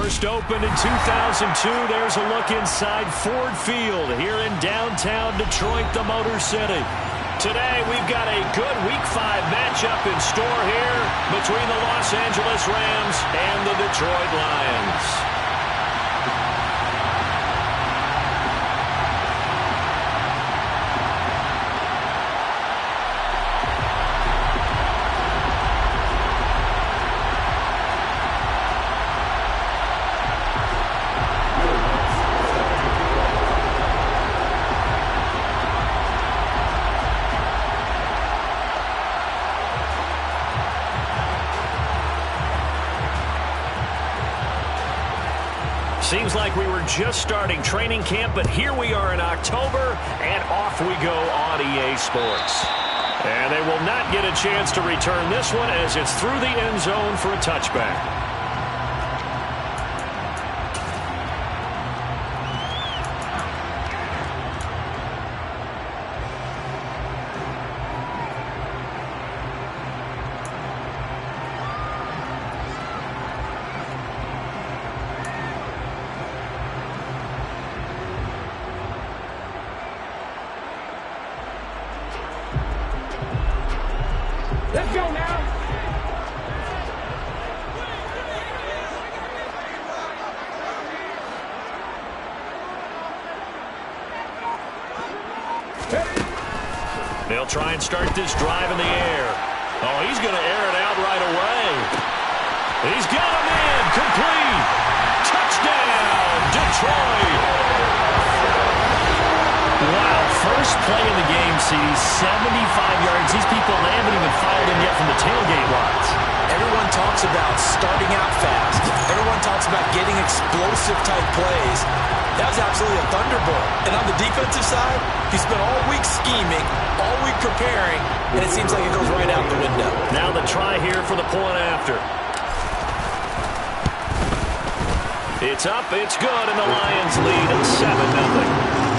First opened in 2002, there's a look inside Ford Field here in downtown Detroit, the Motor City. Today, we've got a good Week 5 matchup in store here between the Los Angeles Rams and the Detroit Lions. Seems like we were just starting training camp, but here we are in October, and off we go on EA Sports. And they will not get a chance to return this one as it's through the end zone for a touchback. Let's go now. They'll try and start this drive in the air. Oh, he's going to air it out right away. He's got him in. Complete. Touchdown, Detroit. Wow, first play of the game, CD, 75 yards. These people, they haven't even fouled in yet from the tailgate lines. Everyone talks about starting out fast. Everyone talks about getting explosive-type plays. That was absolutely a thunderbolt. And on the defensive side, he spent all week scheming, all week preparing, and it seems like it goes right out the window. Now the try here for the point after. It's up, it's good, and the Lions lead 7-0.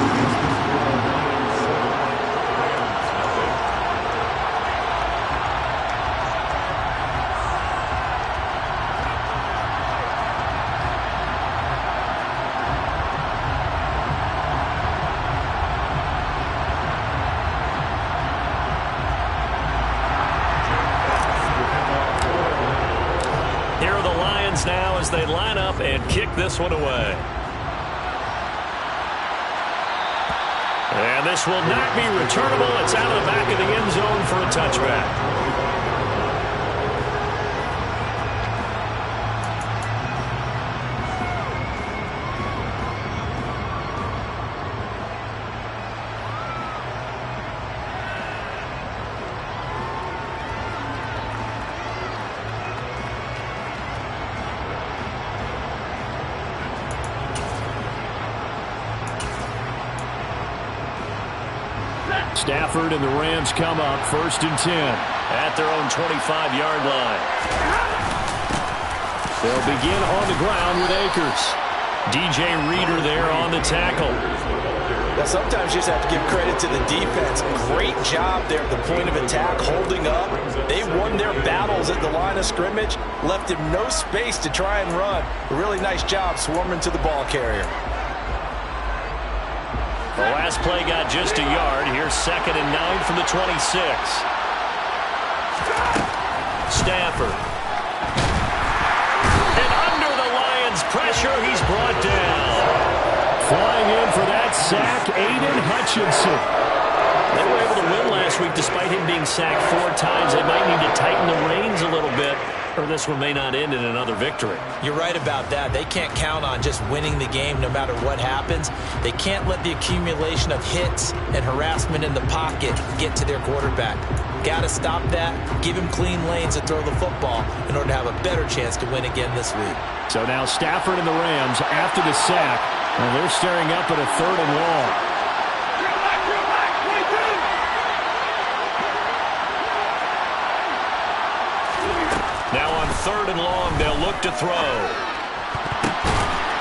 Now as they line up and kick this one away. And this will not be returnable. It's out of the back of the end zone for a touchback. Stafford and the Rams come up 1st and 10 at their own 25-yard line. They'll begin on the ground with Akers. DJ Reader there on the tackle. Now, sometimes you just have to give credit to the defense. Great job there at the point of attack, holding up. They won their battles at the line of scrimmage, left him no space to try and run. A really nice job swarming to the ball carrier. The last play got just a yard. Here's 2nd and 9 from the 26. Stafford. And under the Lions' pressure, he's brought down. Flying in for that sack, Aiden Hutchinson. They were able to win last week despite him being sacked 4 times. They might need to tighten the reins a little bit, or this one may not end in another victory. You're right about that. They can't count on just winning the game no matter what happens. They can't let the accumulation of hits and harassment in the pocket get to their quarterback. Got to stop that, give him clean lanes to throw the football in order to have a better chance to win again this week. So now Stafford and the Rams after the sack, and they're staring up at a 3rd and long. Now on 3rd and long, they'll look to throw.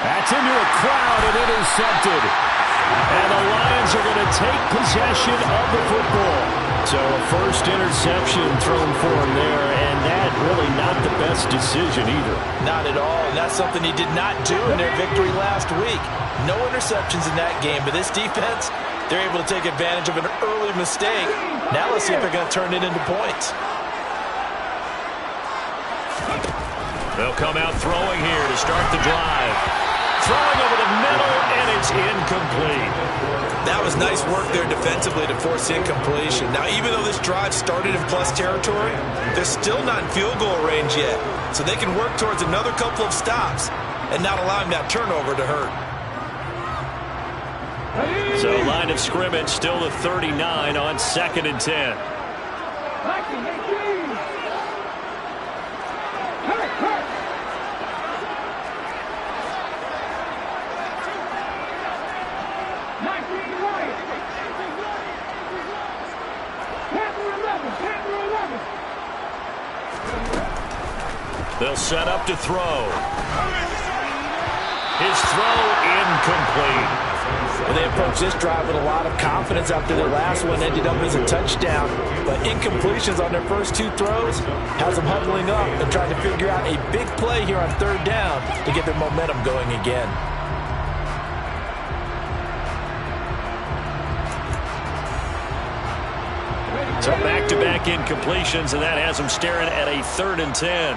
That's into a crowd and intercepted. And the Lions are going to take possession of the football. So a first interception thrown for him there, and that really not the best decision either. Not at all, and that's something he did not do in their victory last week. No interceptions in that game, but this defense, they're able to take advantage of an early mistake. Now let's see if they're going to turn it into points. They'll come out throwing here to start the drive. Throwing over the middle, and it's incomplete. That was nice work there defensively to force incompletion. Now, even though this drive started in plus territory, they're still not in field goal range yet. So they can work towards another couple of stops and not allowing that turnover to hurt. So line of scrimmage still the 39 on 2nd and 10. They'll set up to throw. His throw incomplete. Well, they approached this drive with a lot of confidence after their last one ended up as a touchdown. But incompletions on their first 2 throws has them huddling up and trying to figure out a big play here on 3rd down to get their momentum going again. So back-to-back incompletions, and that has them staring at a 3rd and 10.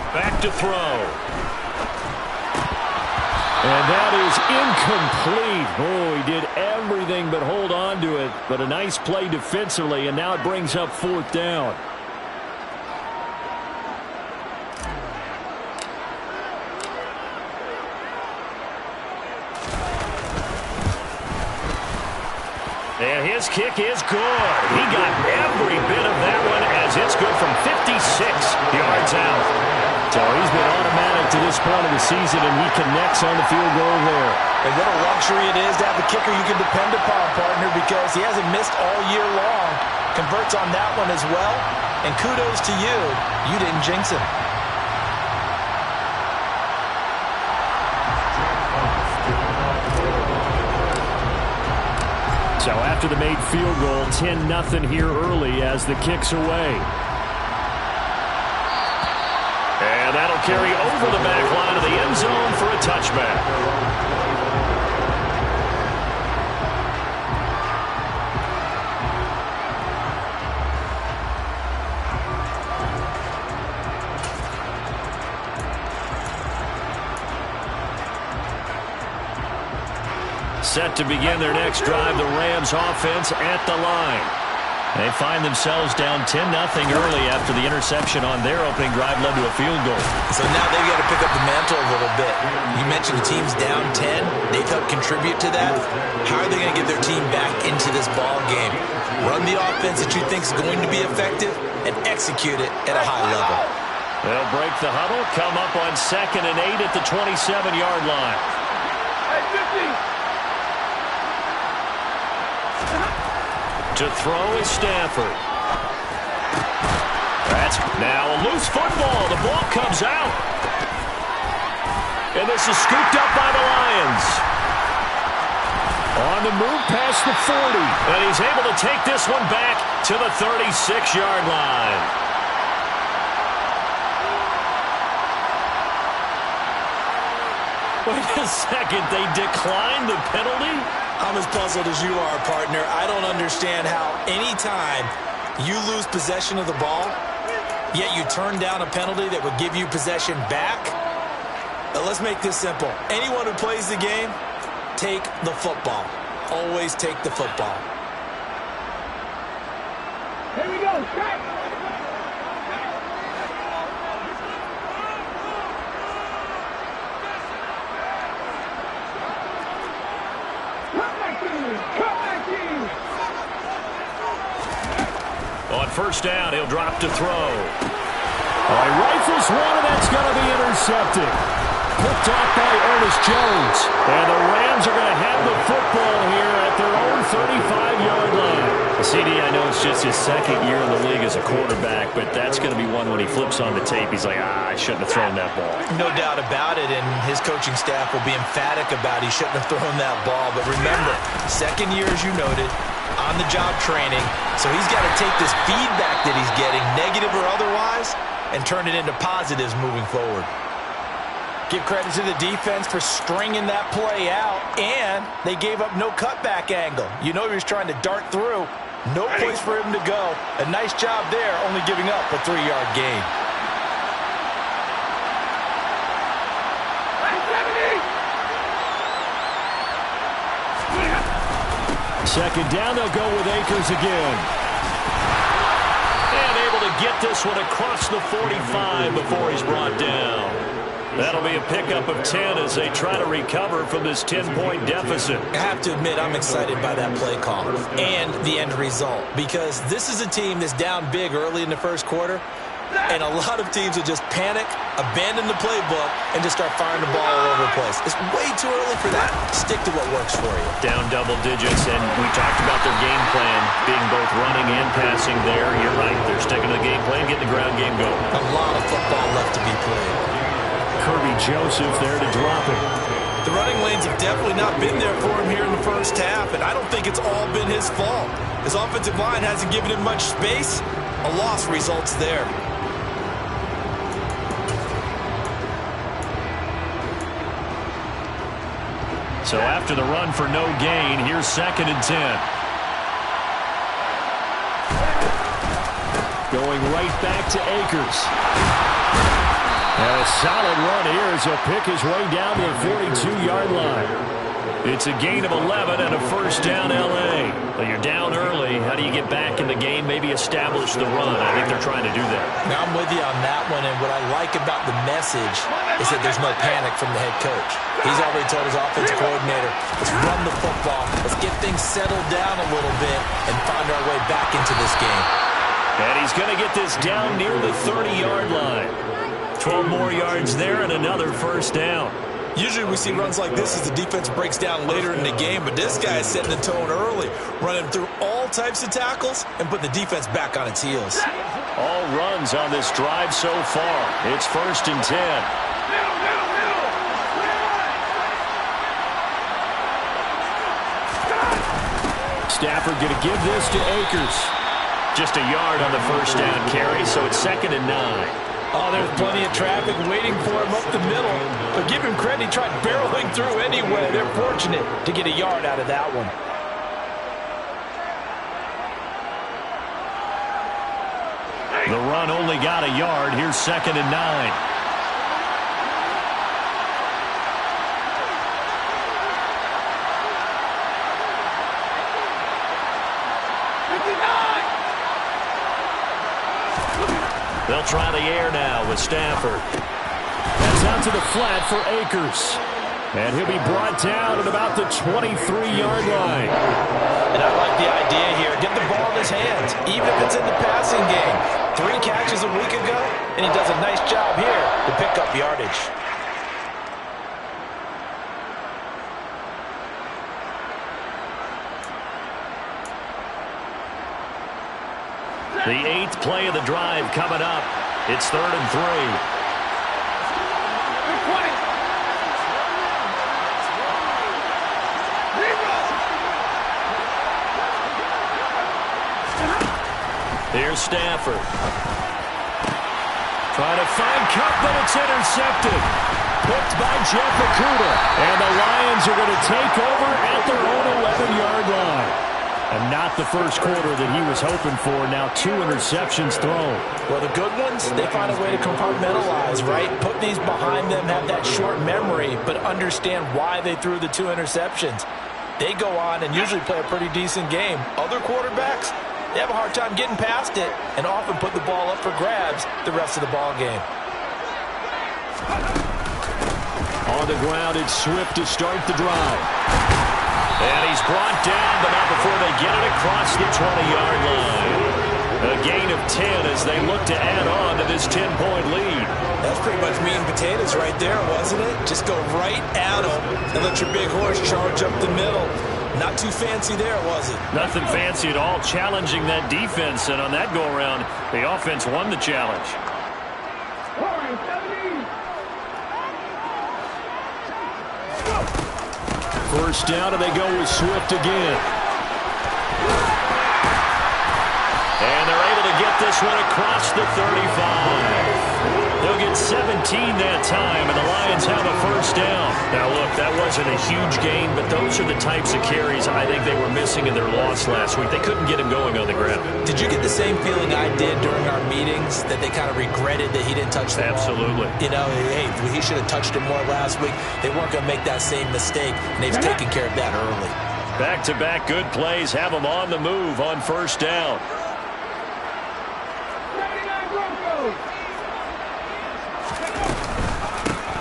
Back to throw. And that is incomplete. Oh, he did everything but hold on to it. But a nice play defensively, and now it brings up 4th down. And his kick is good. He got every bit of that one as it's good from 56 yards out. So he's been automatic to this point of the season, and he connects on the field goal there. And what a luxury it is to have a kicker you can depend upon, partner, because he hasn't missed all year long. Converts on that one as well. And kudos to you. You didn't jinx him. So after the made field goal, 10-0 here early as the kick's away. And that'll carry over the back line of the end zone for a touchback. Set to begin their next drive, the Rams offense at the line. They find themselves down 10-0 early after the interception on their opening drive led to a field goal. So now they've got to pick up the mantle a little bit. You mentioned the team's down 10. They've helped contribute to that. How are they going to get their team back into this ball game? Run the offense that you think is going to be effective and execute it at a high level. They'll break the huddle, come up on 2nd and 8 at the 27-yard line. To throw is Stafford. That's now a loose football. The ball comes out. And this is scooped up by the Lions. On the move past the 40. And he's able to take this one back to the 36-yard line. Wait a second. They declined the penalty? I'm as puzzled as you are, partner. I don't understand how any time you lose possession of the ball, yet you turn down a penalty that would give you possession back. Now, let's make this simple. Anyone who plays the game, take the football. Always take the football. Here we go. Strike. On 1st down, he'll drop to throw. He rifles one, and that's going to be intercepted. Picked off by Ernest Jones. And the Rams are going to have the football here at their own 35-yard line. CD, I know it's just his second year in the league as a quarterback, but that's going to be one when he flips on the tape. He's like, I shouldn't have thrown that ball. No doubt about it, and his coaching staff will be emphatic about he shouldn't have thrown that ball. But remember, second year, as you noted, on-the-job training, so he's got to take this feedback that he's getting, negative or otherwise, and turn it into positives moving forward. Give credit to the defense for stringing that play out, and they gave up no cutback angle. You know he was trying to dart through. No place for him to go. A nice job there, only giving up a 3-yard gain. Second down, they'll go with Akers again. And able to get this one across the 45 before he's brought down. That'll be a pickup of 10 as they try to recover from this 10-point deficit. I have to admit, I'm excited by that play call and the end result, because this is a team that's down big early in the first quarter, and a lot of teams will just panic, abandon the playbook, and just start firing the ball all over the place. It's way too early for that. Stick to what works for you. Down double digits, and we talked about their game plan being both running and passing there. You're right. They're sticking to the game plan, getting the ground game going. A lot of football left to be played. Kirby Joseph there to drop it. The running lanes have definitely not been there for him here in the first half, and I don't think it's all been his fault. His offensive line hasn't given him much space. A loss results there. So after the run for no gain, here's 2nd and 10. Going right back to Akers. And a solid run here as he'll pick his way down to the 42-yard line. It's a gain of 11 and a first down L.A. But you're down early. How do you get back in the game, maybe establish the run? I think they're trying to do that. Now I'm with you on that one, and what I like about the message is that there's no panic from the head coach. He's already told his offensive coordinator, let's run the football, let's get things settled down a little bit and find our way back into this game. And he's going to get this down near the 30-yard line. 12 more yards there and another first down. Usually we see runs like this as the defense breaks down later in the game, but this guy is setting the tone early, running through all types of tackles and putting the defense back on its heels. All runs on this drive so far. It's 1st and 10. Stafford going to give this to Akers. Just a yard on the first down carry, so it's 2nd and 9. Oh, there's plenty of traffic waiting for him up the middle. But give him credit, he tried barreling through anyway. They're fortunate to get a yard out of that one. The run only got a yard. Here's 2nd and 9. They'll try the air now with Stafford. That's out to the flat for Akers. And he'll be brought down at about the 23-yard line. And I like the idea here. Get the ball in his hands, even if it's in the passing game. 3 catches a week ago, and he does a nice job here to pick up yardage. The 8th play of the drive coming up. It's 3rd and 3. Here's Stafford. Trying to find Cup, but it's intercepted. Picked by Jeff Okudah. And the Lions are going to take over at their own 11-yard line. And not the first quarter that he was hoping for. Now 2 interceptions thrown. Well, the good ones, they find a way to compartmentalize, right? Put these behind them, have that short memory, but understand why they threw the 2 interceptions. They go on and usually play a pretty decent game. Other quarterbacks, they have a hard time getting past it and often put the ball up for grabs the rest of the ball game. On the ground, it's Swift to start the drive. And he's brought down, but not before they get it across the 20-yard line. A gain of 10 as they look to add on to this 10-point lead. That's pretty much meat and potatoes right there, wasn't it? Just go right at them and let your big horse charge up the middle. Not too fancy there, was it? Nothing fancy at all, challenging that defense, and on that go-around, the offense won the challenge. First down, and they go with Swift again. And they're able to get this one across the 35. They'll get 17 that time, and the Lions have a first down. Now, look, that wasn't a huge gain, but those are the types of carries I think they were missing in their loss last week. They couldn't get him going on the ground. Did you get the same feeling I did during our meetings, that they kind of regretted that he didn't touch the ball? Absolutely. You know, hey, he should have touched it more last week. They weren't going to make that same mistake, and they've taken care of that early. Back-to-back good plays have them on the move on first down.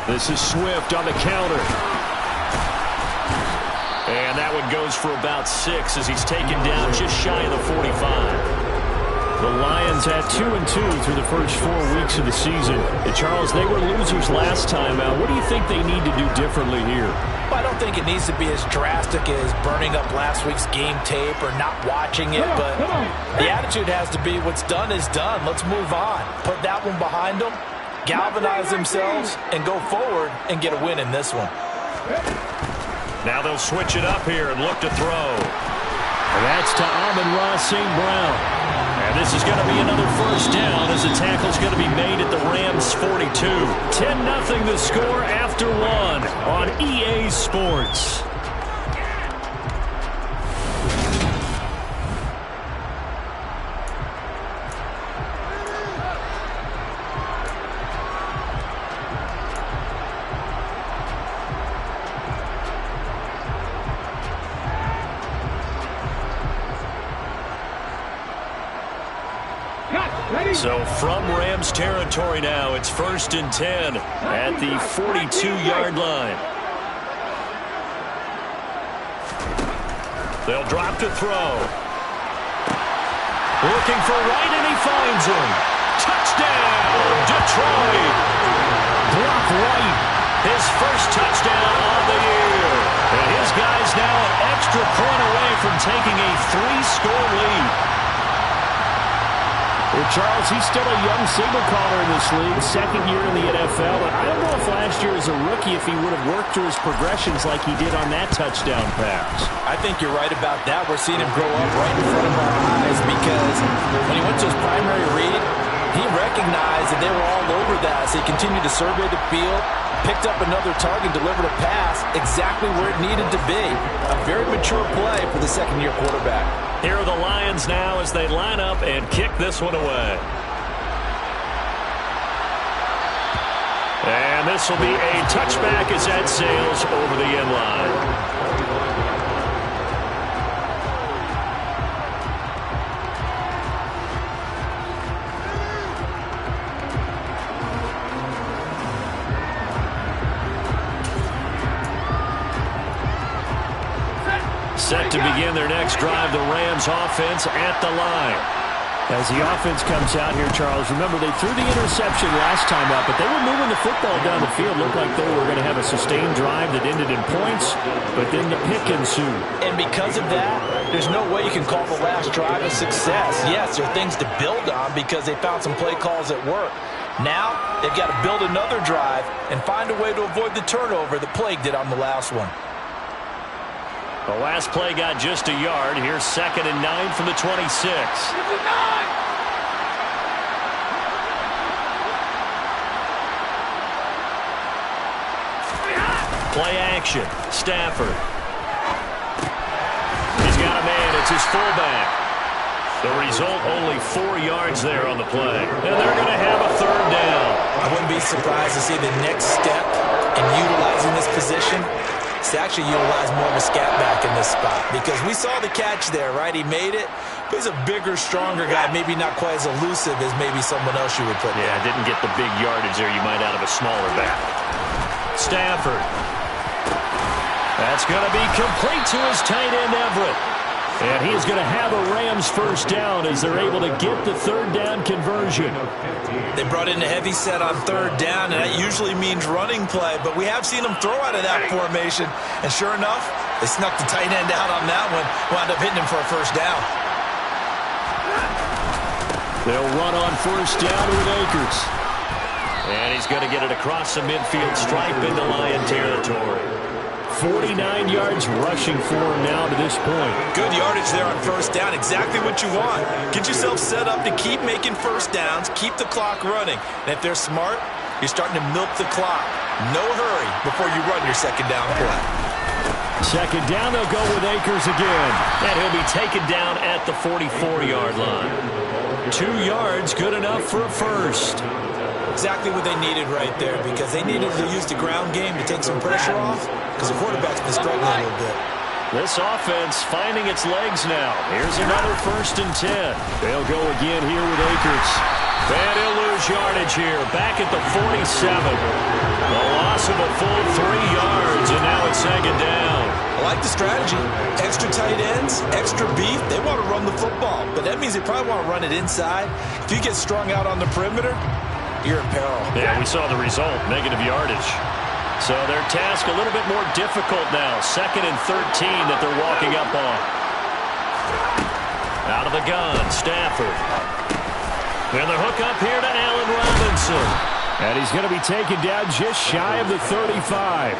This is Swift on the counter. And that one goes for about 6 as he's taken down just shy of the 45. The Lions had 2-2 through the first 4 weeks of the season. And Charles, they were losers last time out. What do you think they need to do differently here? Well, I don't think it needs to be as drastic as burning up last week's game tape or not watching it, but the attitude has to be what's done is done. Let's move on. Put that one behind them, galvanize themselves, and go forward and get a win in this one. Now they'll switch it up here and look to throw. And that's to Amon-Ra St. Brown. And this is going to be another first down as the tackle's going to be made at the Rams' 42. 10-0 the score after 1 on EA Sports. So from Rams territory now, it's 1st and 10 at the 42-yard line. They'll drop to throw. Looking for Wright, and he finds him. Touchdown, Detroit. Brock Wright, his first touchdown of the year. And his guy's now an extra point away from taking a 3-score lead. Well, Charles, he's still a young signal caller in this league, 2nd year in the NFL. And I don't know if last year as a rookie, if he would have worked through his progressions like he did on that touchdown pass. I think you're right about that. We're seeing him grow up right in front of our eyes because when he went to his primary read, he recognized that they were all over that. So he continued to survey the field, picked up another target, delivered a pass exactly where it needed to be. A very mature play for the 2nd-year quarterback. Here are the Lions now as they line up and kick this one away. And this will be a touchback as that sails over the end line. Set to begin their next drive, the Rams offense at the line. As the offense comes out here, Charles, remember they threw the interception last time out, but they were moving the football down the field. Looked like they were going to have a sustained drive that ended in points, but then the pick ensued. And because of that, there's no way you can call the last drive a success. Yes, there are things to build on because they found some play calls that work. Now, they've got to build another drive and find a way to avoid the turnover that plagued it on the last one. The last play got just a yard. Here's 2nd and 9 from the 26. Play action. Stafford. He's got a man. It's his fullback. The result, only 4 yards there on the play. And they're going to have a 3rd down. I wouldn't be surprised to see the next step in utilizing this position is to actually utilize more of a scat back in this spot. Because we saw the catch there, right? He made it. But he's a bigger, stronger guy, maybe not quite as elusive as maybe someone else you would put there. Yeah, didn't get the big yardage there you might out of a smaller back. Stafford. That's going to be complete to his tight end, Everett. And he is going to have a Rams first down as they're able to get the third down conversion. They brought in a heavy set on third down, and that usually means running play, but we have seen them throw out of that formation. And sure enough, they snuck the tight end out on that one, wound up hitting him for a first down. They'll run on first down with Akers. And he's going to get it across the midfield stripe into Lion territory. 49 yards rushing for him now to this point. Good yardage there on first down. Exactly what you want. Get yourself set up to keep making first downs, keep the clock running. And if they're smart, you're starting to milk the clock. No hurry before you run your second down play. Second down, they'll go with Akers again. And he'll be taken down at the 44-yard line. 2 yards, good enough for a first. Exactly what they needed right there, because they needed to use the ground game to take some pressure off, because the quarterback's been struggling a little bit. This offense finding its legs now. Here's another 1st and 10. They'll go again here with Akers. And he'll lose yardage here, back at the 47. A loss of a full 3 yards, and now it's second down. I like the strategy. Extra tight ends, extra beef. They want to run the football, but that means they probably want to run it inside. If you get strung out on the perimeter, you're in peril. Yeah, we saw the result, negative yardage. So their task a little bit more difficult now. 2nd and 13 that they're walking up on. Out of the gun, Stafford. And the hook up here to Allen Robinson. And he's going to be taken down just shy of the 35.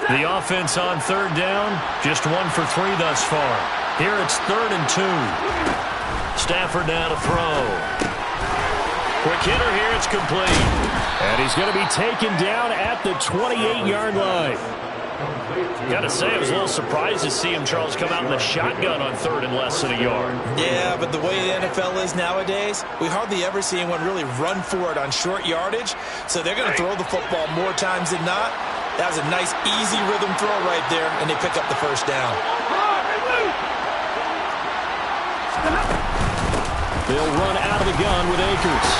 The offense on third down, just 1 for 3 thus far. Here it's 3rd and 2. Stafford now to throw. Quick hitter here, it's complete. And he's going to be taken down at the 28-yard line. Got to say, I was a little surprised to see him, Charles, come out in the shotgun on 3rd and less than a yard. Yeah, but the way the NFL is nowadays, we hardly ever see anyone really run for it on short yardage. So they're going to throw the football more times than not. That was a nice, easy rhythm throw right there, and they pick up the first down. They'll run out of the gun with Akers.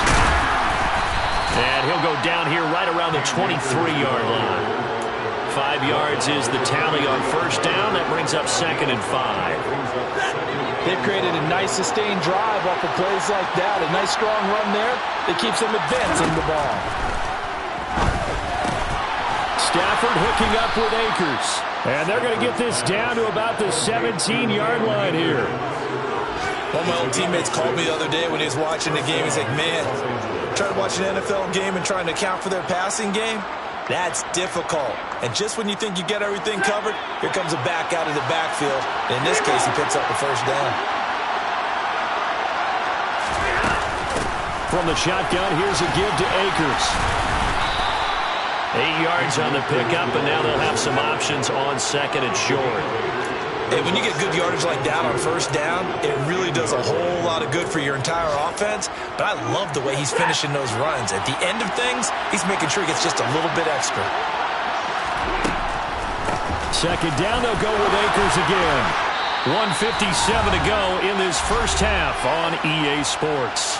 And he'll go down here right around the 23-yard line. 5 yards is the tally on first down. That brings up 2nd and 5. They've created a nice sustained drive off of plays like that. A nice strong run there that keeps them advancing the ball. Stafford hooking up with Akers. And they're going to get this down to about the 17-yard line here. One of my old teammates called me the other day when he was watching the game. He's like, man, trying to watch an NFL game and trying to account for their passing game, that's difficult. And just when you think you get everything covered, here comes a back out of the backfield. And in this case, he picks up the first down. From the shotgun, here's a give to Akers. 8 yards on the pickup, and now they'll have some options on 2nd and short. Hey, when you get good yardage like that on first down, it really does a whole lot of good for your entire offense. But I love the way he's finishing those runs. At the end of things, he's making sure he gets just a little bit extra. Second down, they'll go with Akers again. 1:57 to go in this first half on EA Sports.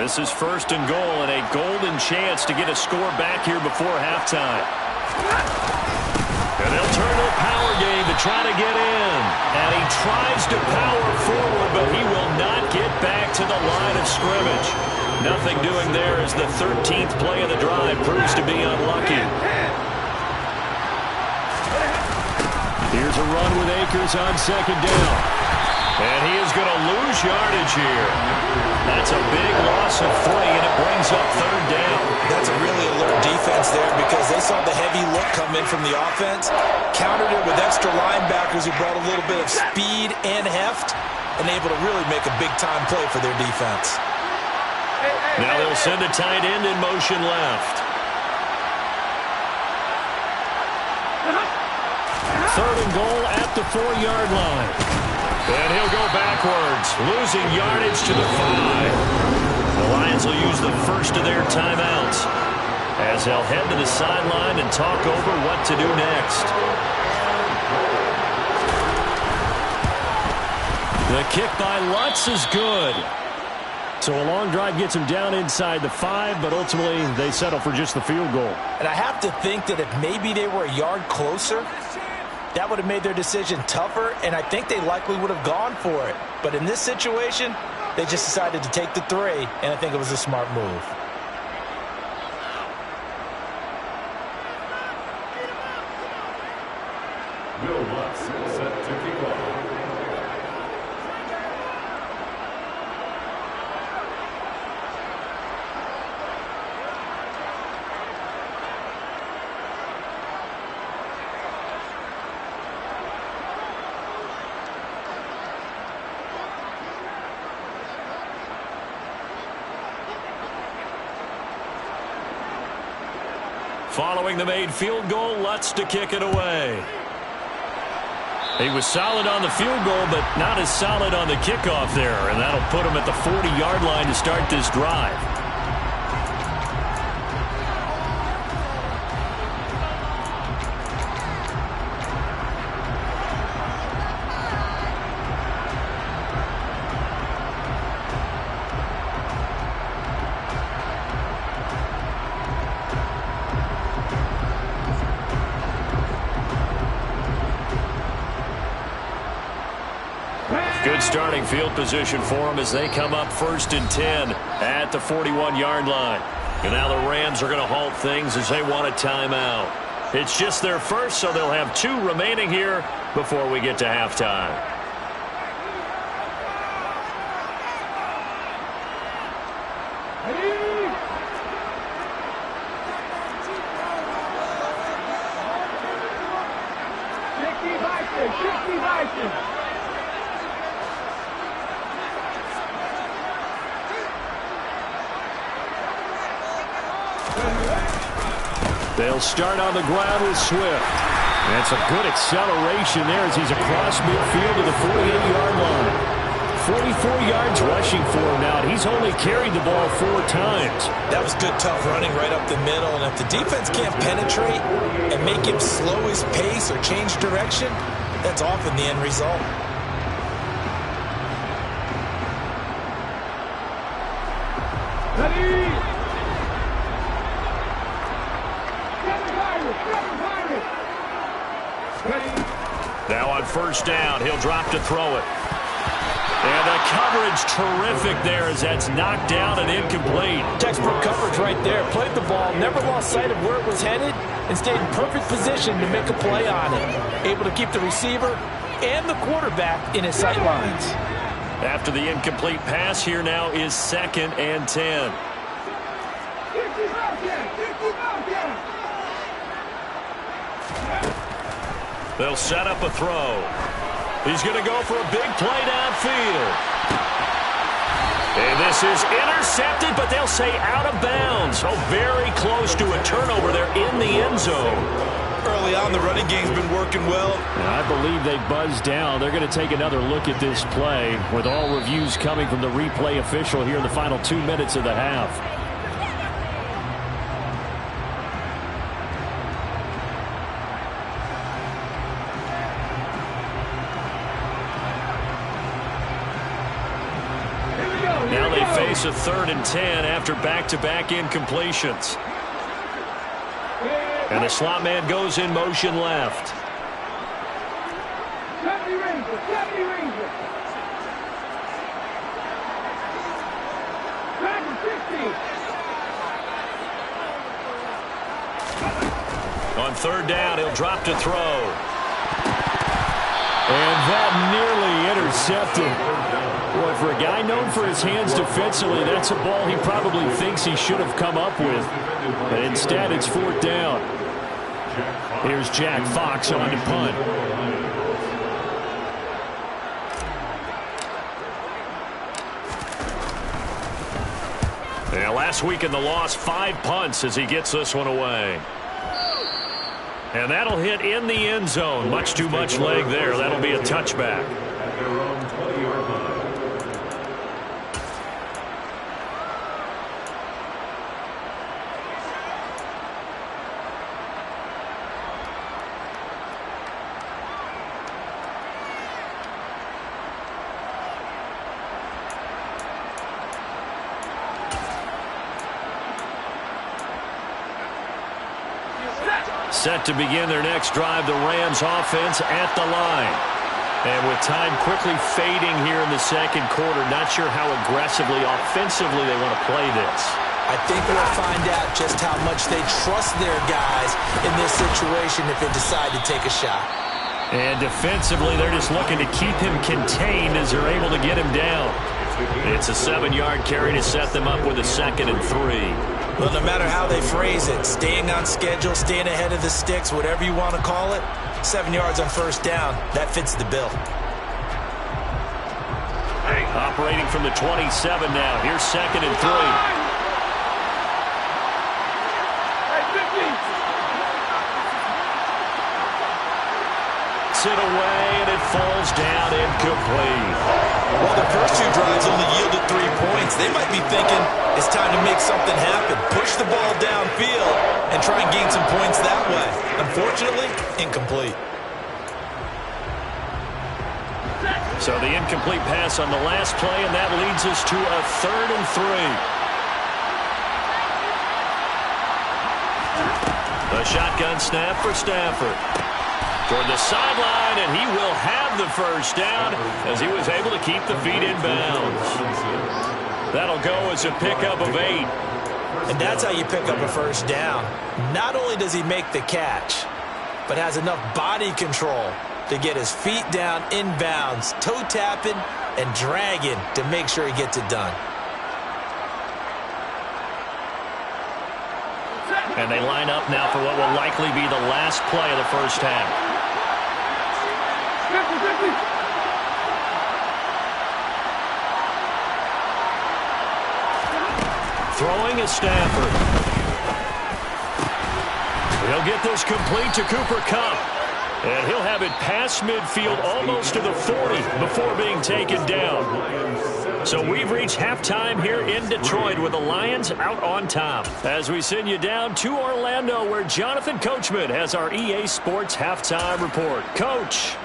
This is 1st and goal, and a golden chance to get a score back here before halftime. And they'll turn to a power game to try to get in. And he tries to power forward, but he will not get back to the line of scrimmage. Nothing doing there as the 13th play of the drive proves to be unlucky. Here's a run with Akers on 2nd down. And he is going to lose yardage here. That's a big loss of 3, and it brings up 3rd down. That's a really alert defense there because they saw the heavy look come in from the offense, countered it with extra linebackers who brought a little bit of speed and heft, and able to really make a big-time play for their defense. Now they'll send a tight end in motion left. 3rd and goal at the 4-yard line. And he'll go backwards, losing yardage to the 5. The Lions will use the first of their timeouts as they'll head to the sideline and talk over what to do next. The kick by Lutz is good. So a long drive gets them down inside the 5, but ultimately they settle for just the field goal. And I have to think that if maybe they were a yard closer, that would have made their decision tougher, and I think they likely would have gone for it. But in this situation, they just decided to take the 3, and I think it was a smart move. Will Lutz set to kick off. Following the made field goal, Lutz to kick it away. He was solid on the field goal, but not as solid on the kickoff there, and that'll put him at the 40-yard line to start this drive. Good starting field position for them as they come up 1st and 10 at the 41-yard line. And now the Rams are going to halt things as they want a timeout. It's just their first, so they'll have 2 remaining here before we get to halftime. They'll start on the ground with Swift. That's a good acceleration there as he's across midfield to the 48-yard line. 44 yards rushing for him now, and he's only carried the ball 4 times. That was good, tough running right up the middle, and if the defense can't penetrate and make him slow his pace or change direction, that's often the end result. Now on 1st down, he'll drop to throw it. And the coverage terrific there as that's knocked down and incomplete. Textbook coverage right there. Played the ball, never lost sight of where it was headed, and stayed in perfect position to make a play on it. Able to keep the receiver and the quarterback in his sight lines. After the incomplete pass, here now is 2nd and 10. They'll set up a throw. He's going to go for a big play downfield. And this is intercepted, but they'll say out of bounds. Oh, very close to a turnover there in the end zone. Early on, the running game's been working well. And I believe they buzzed down. They're going to take another look at this play with all reviews coming from the replay official here in the final 2 minutes of the half. Now they face a 3rd and 10 after back-to-back incompletions. And the slot man goes in motion left. On 3rd down, he'll drop to throw. And that nearly intercepted. Boy, for a guy known for his hands defensively, that's a ball he probably thinks he should have come up with. But instead, it's 4th down. Here's Jack Fox on to punt. Yeah, last week in the loss, 5 punts as he gets this one away. And that'll hit in the end zone. Much too much leg there. That'll be a touchback. Set to begin their next drive, the Rams offense at the line. And with time quickly fading here in the second quarter, not sure how aggressively, offensively they want to play this. I think we'll find out just how much they trust their guys in this situation if they decide to take a shot. And defensively, they're just looking to keep him contained as they're able to get him down. It's a 7-yard carry to set them up with a 2nd and 3. Well, no matter how they phrase it, staying on schedule, staying ahead of the sticks, whatever you want to call it, 7 yards on first down, that fits the bill. Operating from the 27 now. Here's 2nd and 3. It away, and it falls down incomplete. Well, the first 2 drives only yielded 3 points. They might be thinking it's time to make something happen. Push the ball downfield and try and gain some points that way. Unfortunately, incomplete. So the incomplete pass on the last play, and that leads us to a 3rd and 3. A shotgun snap for Stafford. Toward the sideline, and he will have the first down as he was able to keep the feet in bounds. That'll go as a pickup of 8. And that's how you pick up a first down. Not only does he make the catch, but has enough body control to get his feet down in bounds, toe tapping and dragging to make sure he gets it done. And they line up now for what will likely be the last play of the first half. Throwing is Stafford. He'll get this complete to Cooper Kupp. And he'll have it past midfield almost to the 40 before being taken down. So we've reached halftime here in Detroit with the Lions out on top. As we send you down to Orlando where Jonathan Coachman has our EA Sports Halftime Report. Coach,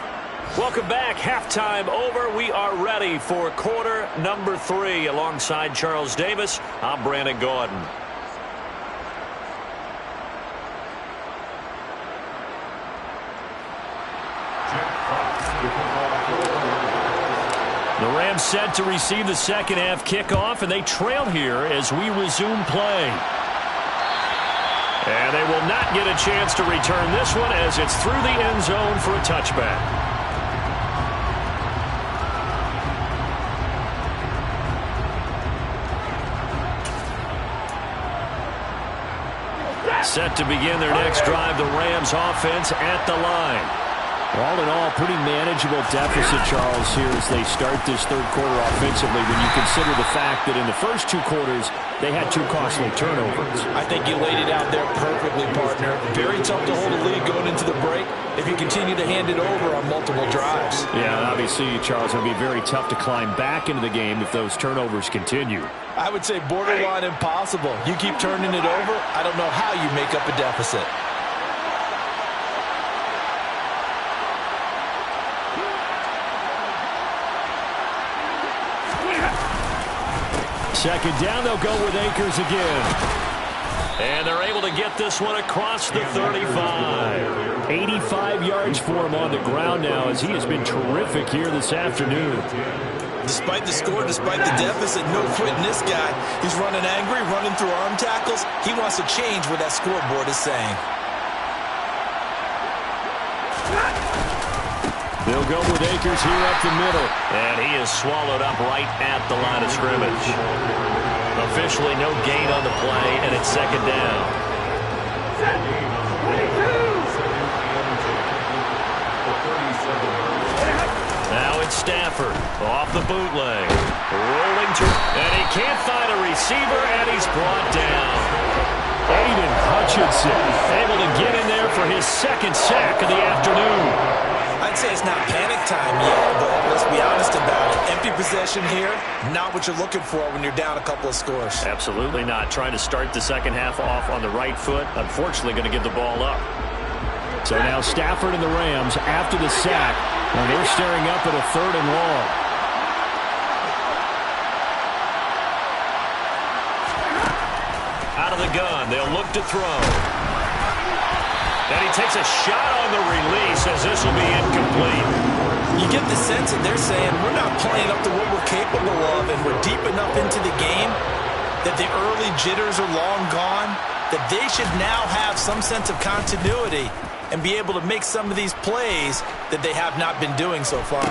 welcome back. Halftime over. We are ready for quarter number 3. Alongside Charles Davis, I'm Brandon Gordon. The Rams set to receive the second half kickoff, and they trail here as we resume play. And they will not get a chance to return this one as it's through the end zone for a touchback. Set to begin their next drive, the Rams offense at the line. All in all, pretty manageable deficit, Charles, here as they start this third quarter offensively when you consider the fact that in the first 2 quarters, they had 2 costly turnovers. I think you laid it out there perfectly, partner. Very tough to hold a lead going into the break if you continue to hand it over on multiple drives. Yeah, and obviously, Charles, it'll be very tough to climb back into the game if those turnovers continue. I would say borderline impossible. You keep turning it over, I don't know how you make up a deficit. Second down, they'll go with Akers again. And they're able to get this one across the 35. 85 yards for him on the ground now as he has been terrific here this afternoon. Despite the score, despite the deficit, no quitting this guy. He's running angry, running through arm tackles. He wants to change what that scoreboard is saying. They'll go with Akers here up the middle. And he is swallowed up right at the line of scrimmage. Officially no gain on the play, and it's second down. Now it's Stafford off the bootleg. Rolling to, and he can't find a receiver, and he's brought down. Aiden Hutchinson able to get in there for his second sack of the afternoon. I'd say it's not panic time yet, but let's be honest about it. Empty possession here, not what you're looking for when you're down a couple of scores. Absolutely not. Trying to start the second half off on the right foot. Unfortunately, going to give the ball up. So now Stafford and the Rams after the sack, and they're staring up at a 3rd and long. Out of the gun, they'll look to throw. And he takes a shot on the release as this will be incomplete. You get the sense that they're saying we're not playing up to what we're capable of, and we're deep enough into the game that the early jitters are long gone, that they should now have some sense of continuity and be able to make some of these plays that they have not been doing so far.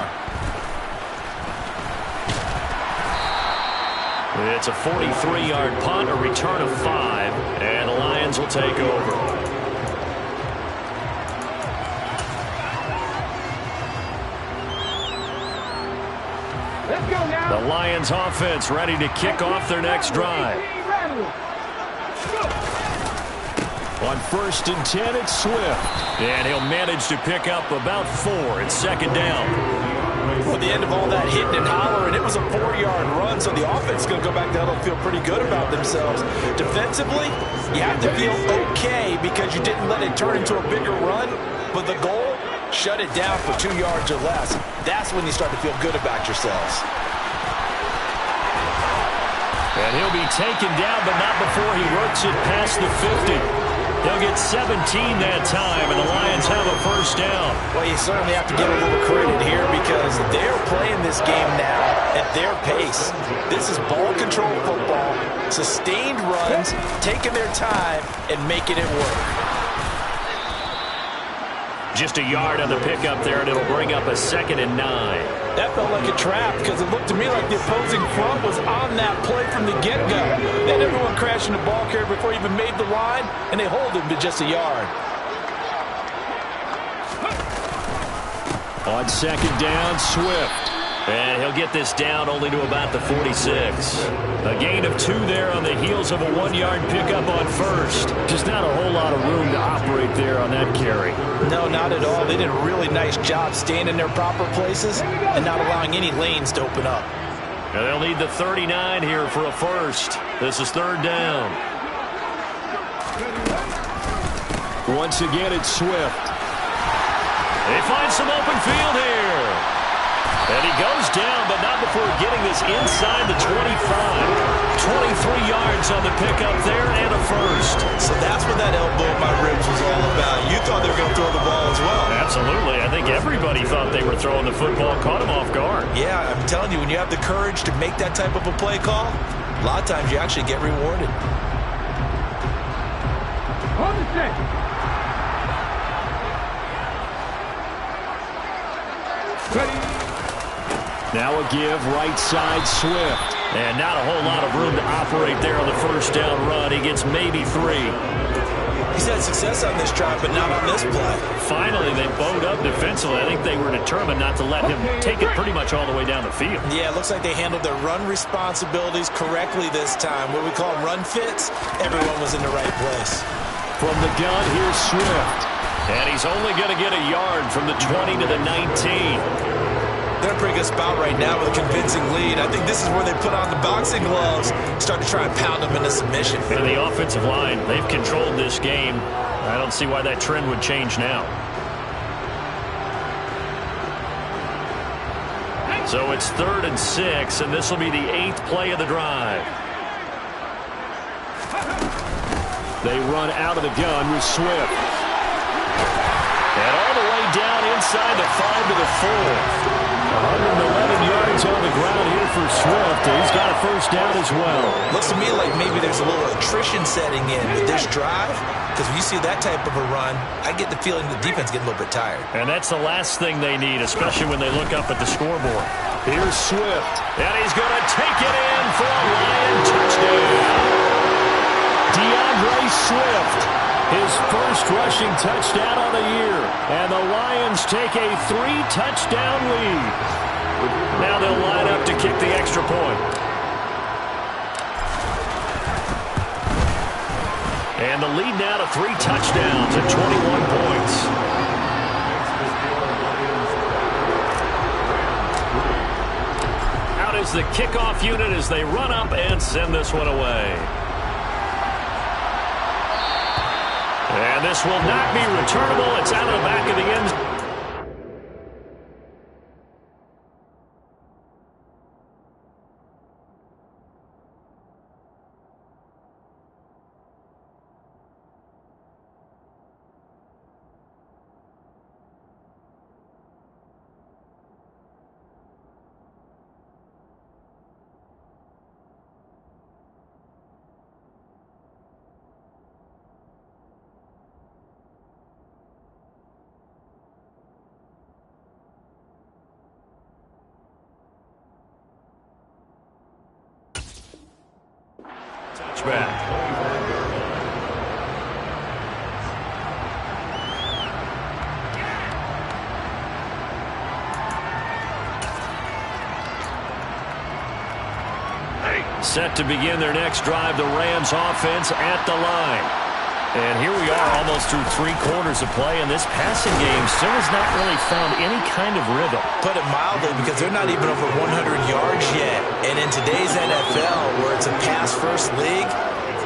It's a 43-yard punt, a return of 5, and the Lions will take over. Let's go now. The Lions offense ready to kick off their next drive. On 1st and 10, it's Swift. And he'll manage to pick up about 4. It's 2nd down. At the end of all that hitting and hollering, it was a 4-yard run, so the offense is going to go back down and feel pretty good about themselves. Defensively, you have to feel okay because you didn't let it turn into a bigger run, but the goal, shut it down for 2 yards or less. That's when you start to feel good about yourselves. And he'll be taken down, but not before he works it past the 50. They'll get 17 that time, and the Lions have a 1st down. Well, you certainly have to give a little credit here because they're playing this game now at their pace. This is ball control football, sustained runs, taking their time, and making it work. Just a yard on the pickup there, and it'll bring up a 2nd and 9. That felt like a trap because it looked to me like the opposing front was on that play from the get-go. They had everyone crashing the ball carrier before he even made the line, and they hold him to just a yard. On 2nd down, Swift. And he'll get this down only to about the 46. A gain of 2 there on the heels of a 1-yard pickup on 1st. Just not a whole lot of room to operate there on that carry. No, not at all. They did a really nice job staying in their proper places and not allowing any lanes to open up. And they'll need the 39 here for a 1st. This is 3rd down. Once again, it's Swift. They find some open field here. And he goes down, but not before getting this inside the 25. 23 yards on the pickup there and a 1st. So that's what that elbow in my ribs was all about. You thought they were going to throw the ball as well. Absolutely. I think everybody thought they were throwing the football, caught him off guard. Yeah, I'm telling you, when you have the courage to make that type of a play call, a lot of times you actually get rewarded. Hold the set. Ready. Now a give, right side, Swift. And not a whole lot of room to operate there on the 1st down run. He gets maybe 3. He's had success on this drive, but not on this play. Finally, they bowed up defensively. I think they were determined not to let him take it pretty much all the way down the field. Yeah, it looks like they handled their run responsibilities correctly this time. What we call run fits, everyone was in the right place. From the gun, here's Swift. And he's only going to get a yard from the 20 to the 19. They're in a pretty good spot right now with a convincing lead. I think this is where they put on the boxing gloves, start to try and pound them into submission. And the offensive line, they've controlled this game. I don't see why that trend would change now. So it's 3rd and 6, and this will be the 8th play of the drive. They run out of the gun with Swift. And all the way down inside the 5 to the 4. 111 yards on the ground here for Swift. He's got a 1st down as well. Looks to me like maybe there's a little attrition setting in with this drive, because when you see that type of a run, I get the feeling the defense getting a little bit tired. And that's the last thing they need, especially when they look up at the scoreboard. Here's Swift. And he's going to take it in for a Lion touchdown. DeAndre Swift. His 1st rushing touchdown of the year. And the Lions take a 3-touchdown lead. Now they'll line up to kick the extra point. And the lead now to 3 touchdowns at 21 points. Out is the kickoff unit as they run up and send this one away. And this will not be returnable. It's out of the back of the end zone. back. Set to begin their next drive, the Rams offense at the line. And here we are almost through 3 quarters of play, and this passing game still has not really found any kind of rhythm. Put it mildly, because they're not even over 100 yards yet. And in today's NFL, where it's a pass-first league,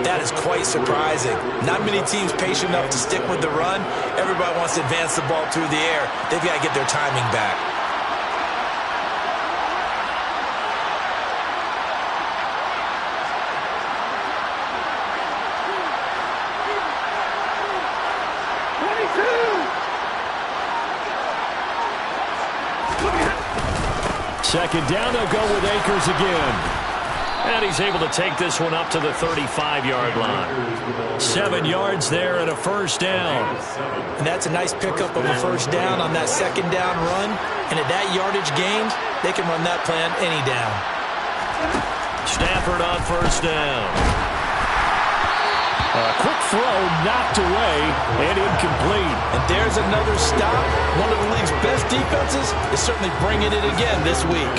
that is quite surprising. Not many teams patient enough to stick with the run. Everybody wants to advance the ball through the air. They've got to get their timing back. Second down, they'll go with Akers again. And he's able to take this one up to the 35-yard line. 7 yards there and a first down. And that's a nice pickup of a first down on that second down run. And at that yardage gained, they can run that plan any down. Stafford on first down. A quick throw knocked away and incomplete. And there's another stop. One of the league's best defenses is certainly bringing it again this week.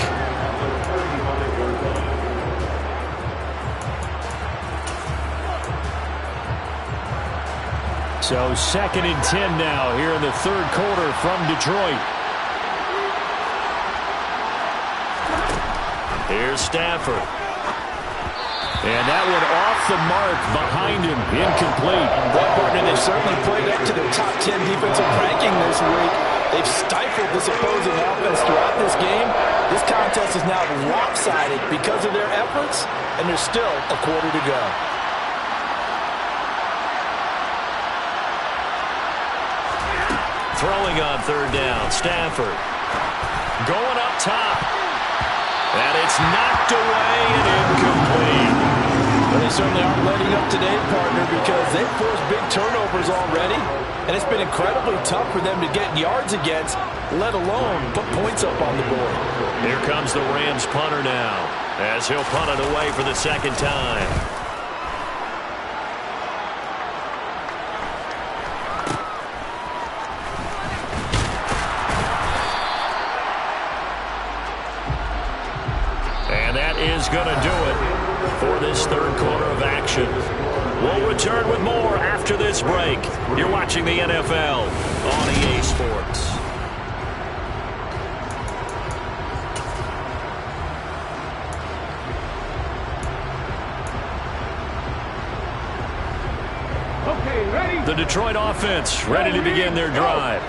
So 2nd and 10 now here in the third quarter from Detroit. Here's Stafford. And that one off the mark behind him. Incomplete. Well, partner, they've certainly played up to their top 10 defensive ranking this week. They've stifled this opposing offense throughout this game. This contest is now lopsided because of their efforts, and there's still a quarter to go. Throwing on third down, Stafford. Going up top. And it's knocked away and incomplete. Well, they certainly aren't letting up today, partner, because they've forced big turnovers already, and it's been incredibly tough for them to get yards against, let alone put points up on the board. Here comes the Rams punter now, as he'll punt it away for the second time. And that is going to do it for this third quarter of action. We'll return with more after this break. You're watching the NFL on EA Sports. Okay, ready? The Detroit offense ready to begin their drive.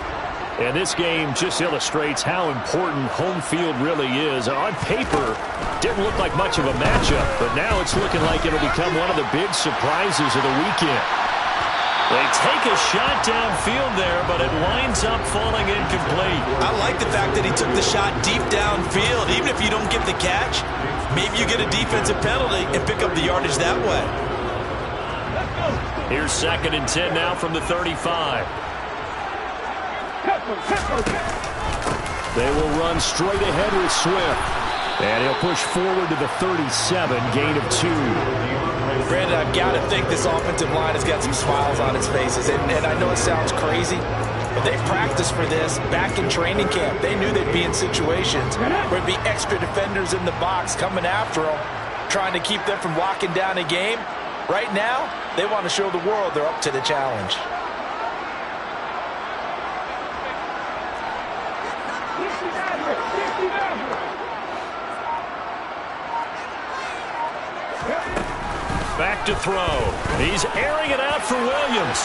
And this game just illustrates how important home field really is. On paper, didn't look like much of a matchup, but now it's looking like it'll become one of the big surprises of the weekend. They take a shot downfield there, but it winds up falling incomplete. I like the fact that he took the shot deep downfield. Even if you don't get the catch, maybe you get a defensive penalty and pick up the yardage that way. Here's 2nd and 10 now from the 35. They will run straight ahead with Swift. And he'll push forward to the 37, gain of 2. Brandon, I've got to think this offensive line has got some smiles on its faces. And I know it sounds crazy, but they practiced for this back in training camp. They knew they'd be in situations where there'd be extra defenders in the box coming after them, trying to keep them from locking down a game. Right now, they want to show the world they're up to the challenge. Back to throw. He's airing it out for Williams.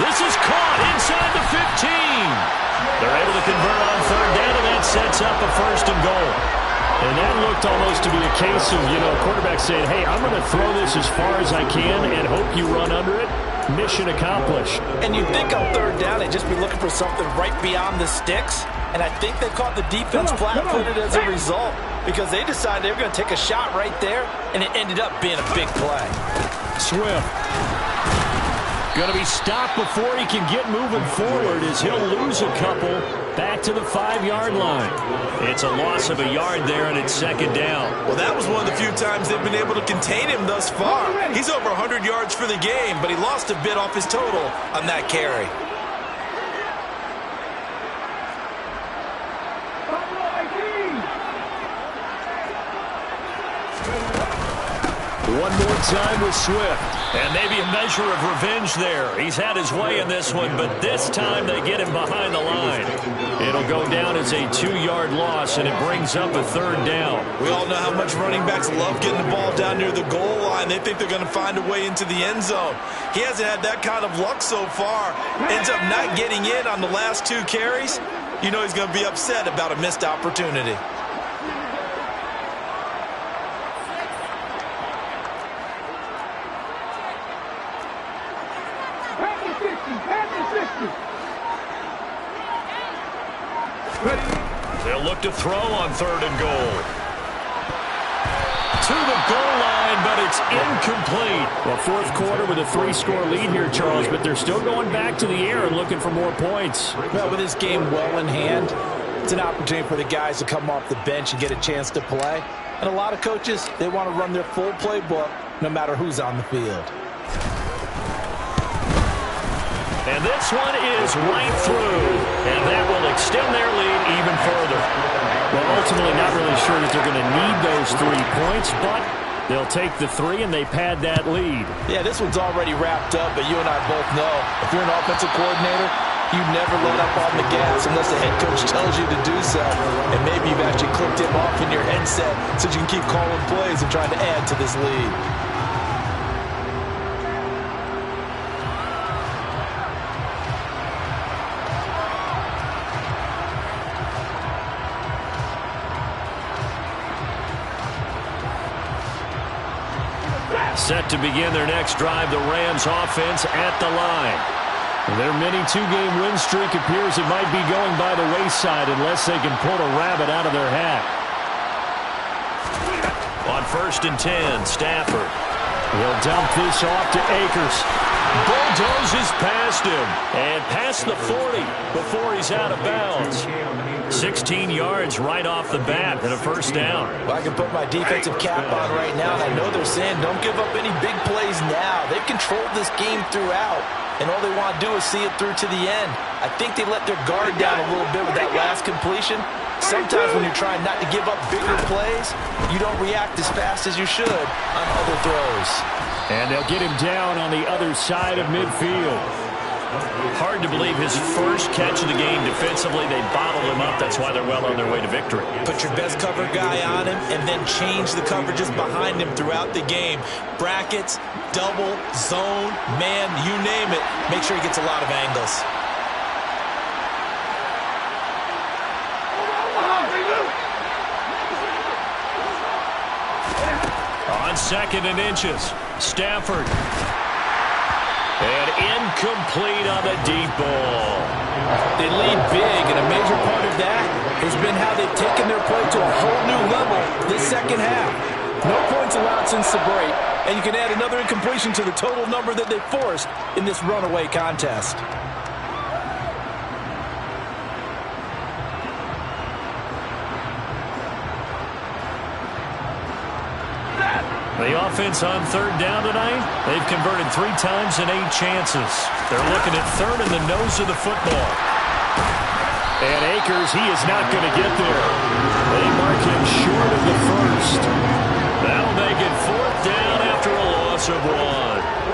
This is caught inside the 15. They're able to convert on third down, and that sets up a 1st and goal. And that looked almost to be a case of, quarterback saying, hey, I'm going to throw this as far as I can and hope you run under it. Mission accomplished. And you'd think on third down they'd just be looking for something right beyond the sticks. And I think they caught the defense flat-footed as a result, because they decided they were going to take a shot right there, and it ended up being a big play. Swift. Going to be stopped before he can get moving forward as he'll lose a couple back to the 5-yard line. It's a loss of a yard there, and it's second down. Well, that was one of the few times they've been able to contain him thus far. He's over 100 yards for the game, but he lost a bit off his total on that carry. One more time with Swift. And maybe a measure of revenge there. He's had his way in this one, but this time they get him behind the line. It'll go down as a 2-yard loss, and it brings up a third down. We all know how much running backs love getting the ball down near the goal line. They think they're going to find a way into the end zone. He hasn't had that kind of luck so far. Ends up not getting in on the last 2 carries. You know he's going to be upset about a missed opportunity. They'll look to throw on 3rd and goal. To the goal line, but it's incomplete. Well, 4th quarter with a 3-score lead here, Charles, but they're still going back to the air and looking for more points. Well, with this game well in hand, it's an opportunity for the guys to come off the bench and get a chance to play. And a lot of coaches, they want to run their full playbook no matter who's on the field. And this one is right through. And that will extend their lead even further. Well, ultimately not really sure that they're going to need those 3 points, but they'll take the 3 and they pad that lead. Yeah, this one's already wrapped up, but you and I both know if you're an offensive coordinator, you never let up on the gas unless the head coach tells you to do so. And maybe you've actually clicked him off in your headset so you can keep calling plays and trying to add to this lead. Set to begin their next drive, the Rams offense at the line. Their mini 2-game win streak appears it might be going by the wayside unless they can pull a rabbit out of their hat. On 1st and 10, Stafford. He'll dump this off to Akers. Bulldozes past him and past the 40 before he's out of bounds. 16 yards right off the bat and a 1st down. Well, I can put my defensive cap on right now, and I know they're saying don't give up any big plays now. They've controlled this game throughout, and all they want to do is see it through to the end. I think they let their guard down a little bit with that last completion. Sometimes when you're trying not to give up bigger plays, you don't react as fast as you should on other throws. And they'll get him down on the other side of midfield. Hard to believe his first catch of the game defensively. They bottled him up. That's why they're well on their way to victory. Put your best cover guy on him and then change the coverages behind him throughout the game. Brackets, double, zone, man, you name it. Make sure he gets a lot of angles. On 2nd and inches, Stafford. And incomplete on the deep ball. They lead big, and a major part of that has been how they've taken their play to a whole new level this second half. No points allowed since the break, and you can add another incompletion to the total number that they forced in this runaway contest. The offense on 3rd down tonight, they've converted 3 times in 8 chances. They're looking at 3rd in the nose of the football. And Akers, he is not going to get there. They mark him short of the 1st. That'll make it 4th down after a loss of 1.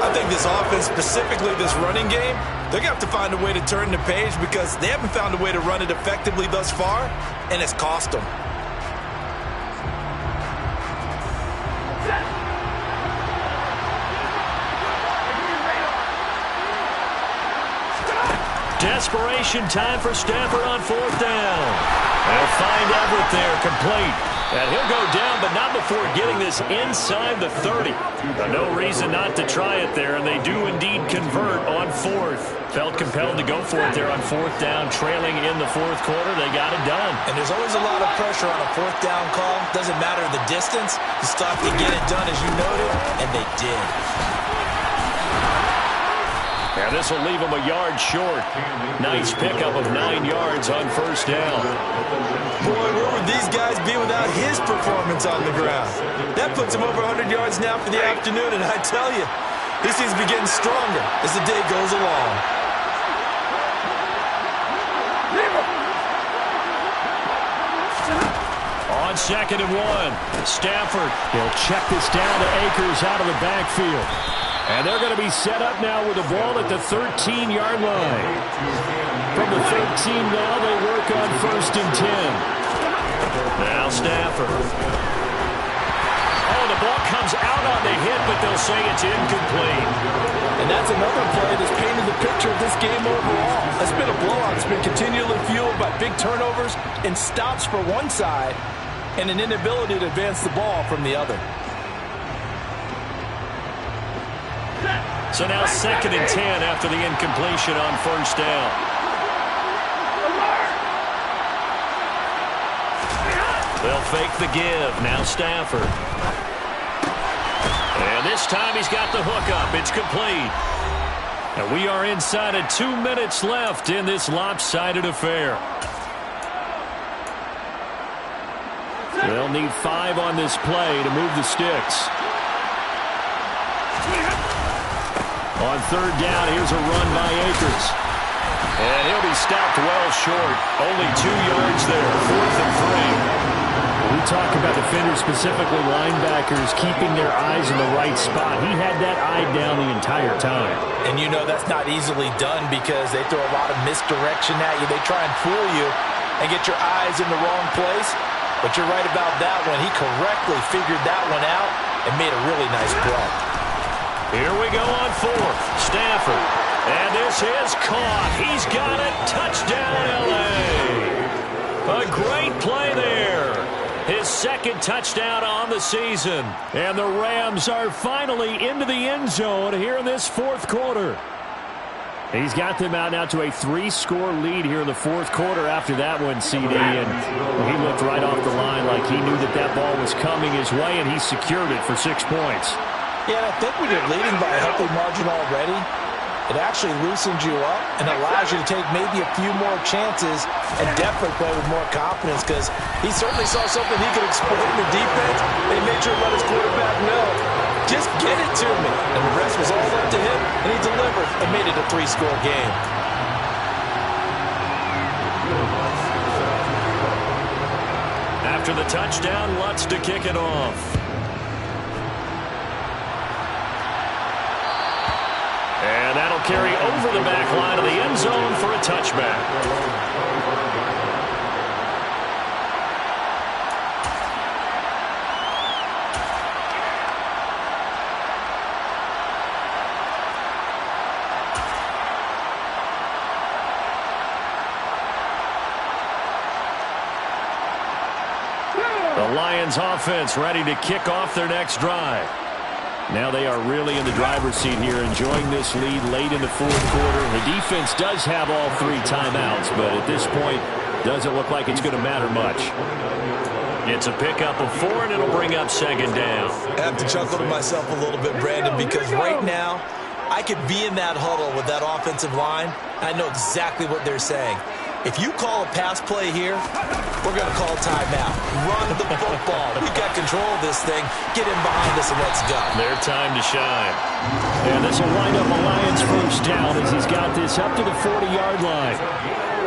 I think this offense, specifically this running game, they're going to have to find a way to turn the page because they haven't found a way to run it effectively thus far, and it's cost them. Desperation time for Stafford on 4th down. They'll find Everett there, complete. And he'll go down, but not before getting this inside the 30. No reason not to try it there, and they do indeed convert on 4th. Felt compelled to go for it there on 4th down, trailing in the 4th quarter. They got it done. And there's always a lot of pressure on a 4th down call. Doesn't matter the distance. You stop to get it done, as you noted, and they did. And this will leave him a yard short. Nice pickup of 9 yards on first down. Boy, where would these guys be without his performance on the ground? That puts him over 100 yards now for the afternoon, and I tell you, he seems to be getting stronger as the day goes along. On 2nd and 1, Stafford. He'll check this down to Akers out of the backfield. And they're going to be set up now with the ball at the 13-yard line. From the 13 now, they work on 1st and 10. Now Stafford. Oh, the ball comes out on the hit, but they'll say it's incomplete. And that's another play that's painted the picture of this game overall. It's been a blowout. It's been continually fueled by big turnovers and stops for one side and an inability to advance the ball from the other. So now 2nd and 10 after the incompletion on first down. They'll fake the give. Now Stafford. And this time he's got the hook up. It's complete. And we are inside of 2 minutes left in this lopsided affair. They'll need 5 on this play to move the sticks. On 3rd down, here's a run by Akers. And he'll be stopped well short. Only 2 yards there. 4th and 3. When we talk about defenders, specifically linebackers, keeping their eyes in the right spot. He had that eye down the entire time. And you know that's not easily done because they throw a lot of misdirection at you. They try and fool you and get your eyes in the wrong place. But you're right about that one. He correctly figured that one out and made a really nice play. Here we go on 4th. Stafford. And this is caught. He's got it. Touchdown, L.A. A great play there. His 2nd touchdown on the season. And the Rams are finally into the end zone here in this 4th quarter. He's got them out now to a 3-score lead here in the 4th quarter after that one, CD. And he looked right off the line like he knew that that ball was coming his way, and he secured it for 6 points. Yeah, I think when you're leading by a healthy margin already, it actually loosens you up and allows you to take maybe a few more chances and definitely play with more confidence because he certainly saw something he could exploit in the defense and he made sure to let his quarterback know, just get it to me. And the rest was all up to him, and he delivered and made it a 3-score game. After the touchdown, Lutz to kick it off. And that'll carry over the back line of the end zone for a touchback. The Lions offense ready to kick off their next drive. Now they are really in the driver's seat here, enjoying this lead late in the 4th quarter. The defense does have all 3 timeouts, but at this point, doesn't look like it's going to matter much. It's a pickup of 4, and it'll bring up 2nd down. I have to chuckle to myself a little bit, Brandon, because right now, I could be in that huddle with that offensive line. I know exactly what they're saying. If you call a pass play here, we're going to call timeout. Run the football. We've got control of this thing. Get in behind us and let's go. Their time to shine. And this will wind up a Lions 1st down as he's got this up to the 40-yard line.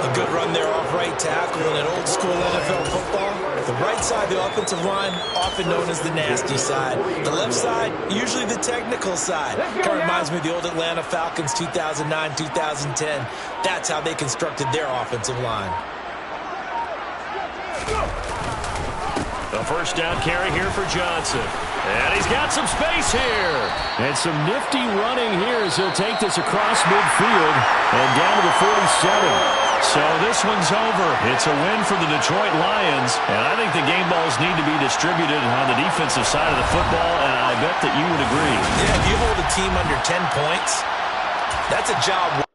A good run there off right tackle in an old-school NFL football. The right side, the offensive line, often known as the nasty side. The left side, usually the technical side. Kind of reminds me of the old Atlanta Falcons 2009, 2010. That's how they constructed their offensive line. The 1st down carry here for Johnson. And he's got some space here. And some nifty running here as he'll take this across midfield and down to the 47. So this one's over. It's a win for the Detroit Lions. And I think the game balls need to be distributed on the defensive side of the football, and I bet that you would agree. Yeah, if you hold a team under 10 points, that's a job.